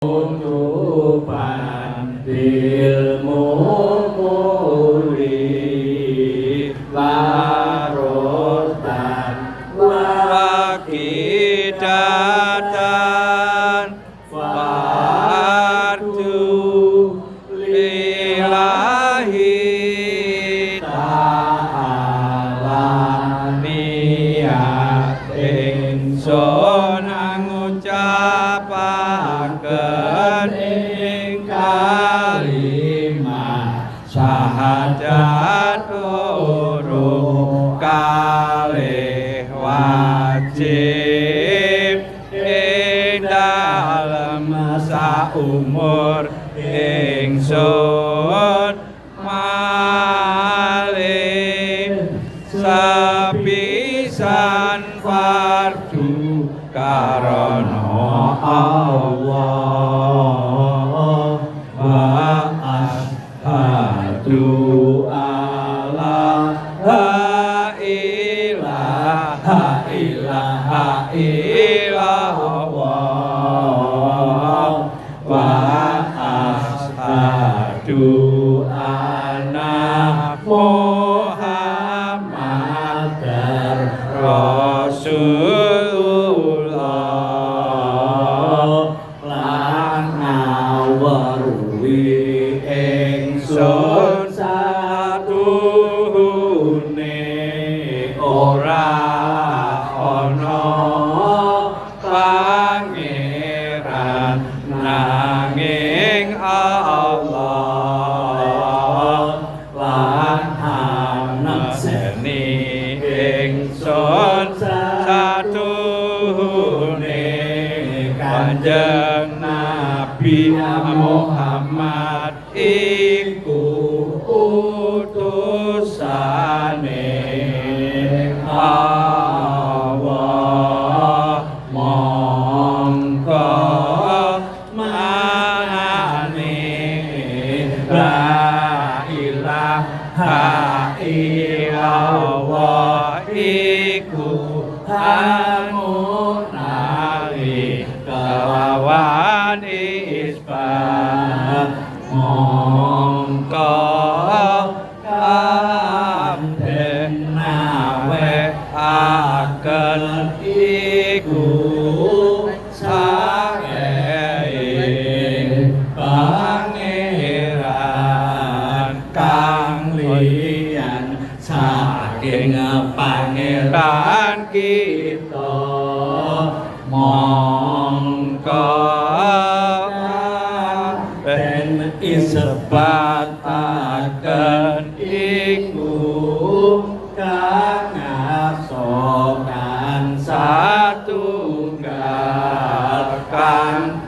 Utupan ilmu muli larotan wakidatan waktu lillahi ta'ala niat ingsun ngucapaken ing kalimah syahadat loro kalih wajib ing dalem saumur ingsun malih sepisan fardu karana Allah wa asyhadu alla ilaha illallah wa asyhadu anna Muhammadar Rasulullah lan ngaweruhi ingsun satuhune ora ana pangeran nanging Allah lan aneseni ingsun satuhune Kanjeng Nabi Muhammad iku utusane Allah mongko manane la ilaha illallah iku amunali kelawan isbat mongko kabeh nawe akan iku saking pangeran kang liyan saking pangeran kita mongko ben isebataken iku kang asokan satunggal kang